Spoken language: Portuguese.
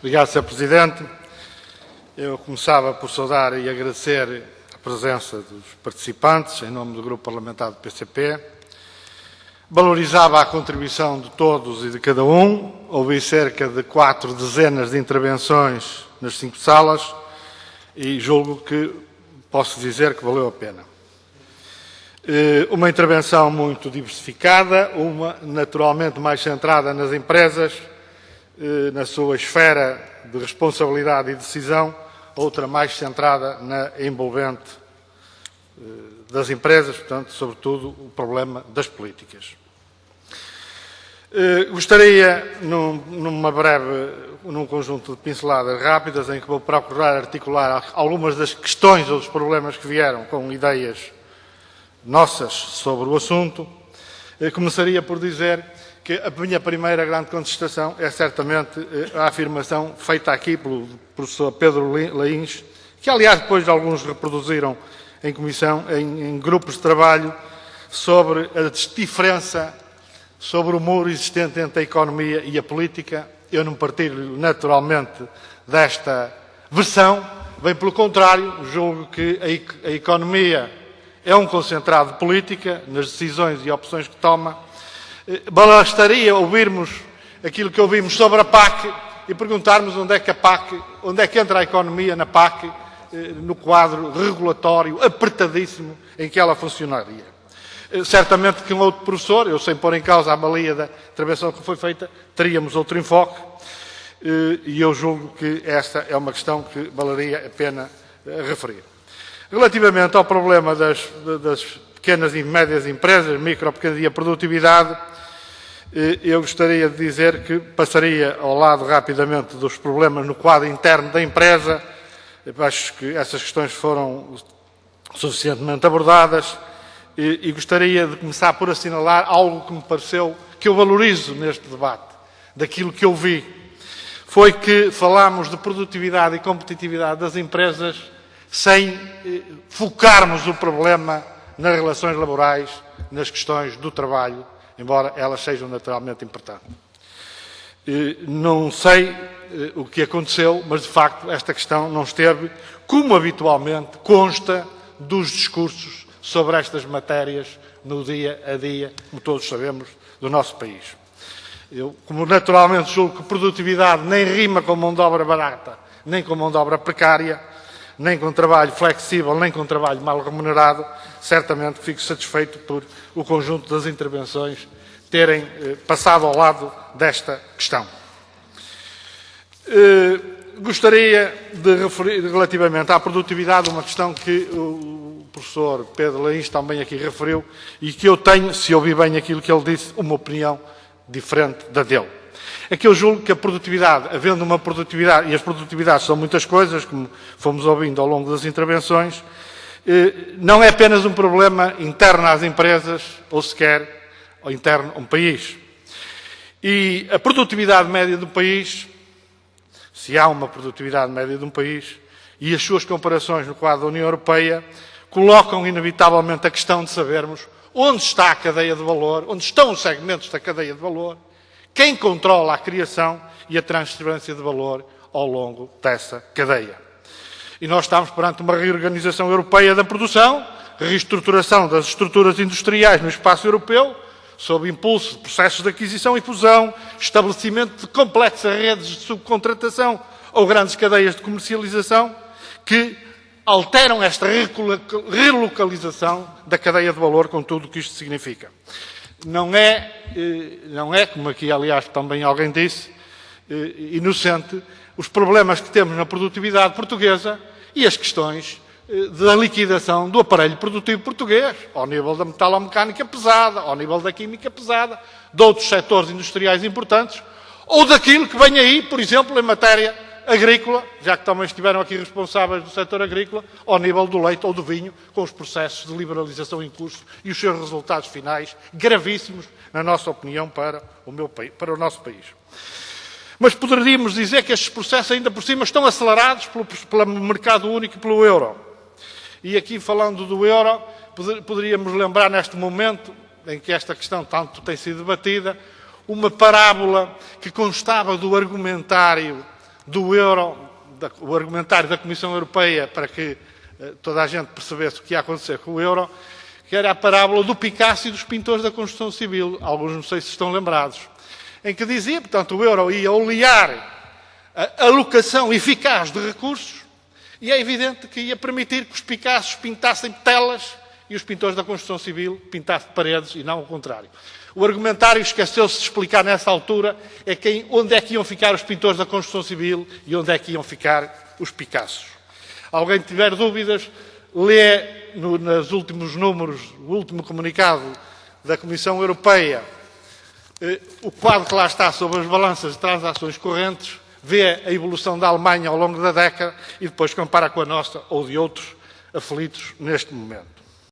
Obrigado, Sr. Presidente. Eu começava por saudar e agradecer a presença dos participantes, em nome do Grupo Parlamentar do PCP. Valorizava a contribuição de todos e de cada um. Ouvi cerca de 4 dezenas de intervenções nas 5 salas e julgo que posso dizer que valeu a pena. Uma intervenção muito diversificada, uma naturalmente mais centrada nas empresas, na sua esfera de responsabilidade e decisão, outra mais centrada na envolvente das empresas, portanto, sobretudo, o problema das políticas. Gostaria, num conjunto de pinceladas rápidas, em que vou procurar articular algumas das questões ou dos problemas que vieram com ideias nossas sobre o assunto, começaria por dizer que a minha primeira grande contestação é certamente a afirmação feita aqui pelo professor Pedro Laínez, que aliás depois alguns reproduziram em comissão, em grupos de trabalho, sobre a diferença, sobre o muro existente entre a economia e a política. Eu não partilho naturalmente desta versão, bem pelo contrário, julgo que a economia é um concentrado de política nas decisões e opções que toma. Bastaria ouvirmos aquilo que ouvimos sobre a PAC e perguntarmos onde é que entra a economia na PAC, no quadro regulatório apertadíssimo em que ela funcionaria. Certamente que um outro professor, eu sem pôr em causa a valia da intervenção que foi feita, teríamos outro enfoque e eu julgo que esta é uma questão que valeria a pena referir. Relativamente ao problema das pequenas e médias empresas, micro, pequena e a produtividade, eu gostaria de dizer que passaria ao lado rapidamente dos problemas no quadro interno da empresa. Eu acho que essas questões foram suficientemente abordadas e gostaria de começar por assinalar algo que me pareceu, que eu valorizo neste debate, daquilo que eu vi. Foi que falámos de produtividade e competitividade das empresas sem focarmos o problema nas relações laborais, nas questões do trabalho, embora elas sejam naturalmente importantes. Não sei o que aconteceu, mas de facto esta questão não esteve, como habitualmente consta dos discursos sobre estas matérias no dia a dia, como todos sabemos, do nosso país. Eu, como naturalmente julgo que produtividade nem rima com mão de obra barata, nem com mão de obra precária, nem com trabalho flexível, nem com trabalho mal remunerado, certamente fico satisfeito por o conjunto das intervenções terem passado ao lado desta questão. Gostaria de referir, relativamente à produtividade, uma questão que o professor Pedro Laínez também aqui referiu e que eu tenho, se ouvi bem aquilo que ele disse, uma opinião diferente da dele. É que eu julgo que a produtividade, havendo uma produtividade, e as produtividades são muitas coisas, como fomos ouvindo ao longo das intervenções, não é apenas um problema interno às empresas, ou sequer interno a um país. E a produtividade média do país, se há uma produtividade média de um país, e as suas comparações no quadro da União Europeia, colocam inevitavelmente a questão de sabermos onde está a cadeia de valor, onde estão os segmentos da cadeia de valor, quem controla a criação e a transferência de valor ao longo dessa cadeia. E nós estamos perante uma reorganização europeia da produção, reestruturação das estruturas industriais no espaço europeu, sob impulso de processos de aquisição e fusão, estabelecimento de complexas redes de subcontratação ou grandes cadeias de comercialização que alteram esta relocalização da cadeia de valor com tudo o que isto significa. Não é, como aqui aliás também alguém disse, inocente, os problemas que temos na produtividade portuguesa e as questões da liquidação do aparelho produtivo português, ao nível da metalomecânica pesada, ao nível da química pesada, de outros setores industriais importantes, ou daquilo que vem aí, por exemplo, em matéria agrícola, já que também estiveram aqui responsáveis do setor agrícola, ao nível do leite ou do vinho, com os processos de liberalização em curso e os seus resultados finais gravíssimos, na nossa opinião, para o nosso país. Mas poderíamos dizer que estes processos, ainda por cima, estão acelerados pelo mercado único e pelo euro. E aqui, falando do euro, poderíamos lembrar, neste momento em que esta questão tanto tem sido debatida, uma parábola que constava do argumentário do euro, o argumentário da Comissão Europeia para que toda a gente percebesse o que ia acontecer com o euro, que era a parábola do Picasso e dos pintores da construção civil. Alguns não sei se estão lembrados. Em que dizia, portanto, o euro ia olear a alocação eficaz de recursos e é evidente que ia permitir que os Picassos pintassem telas e os pintores da construção civil pintassem paredes e não o contrário. O argumentário esqueceu-se de explicar nessa altura onde é que iam ficar os pintores da construção civil e onde é que iam ficar os Picassos. Alguém tiver dúvidas, lê nos últimos números, o último comunicado da Comissão Europeia, o quadro que lá está sobre as balanças de transações correntes, vê a evolução da Alemanha ao longo da década e depois compara com a nossa ou de outros aflitos neste momento.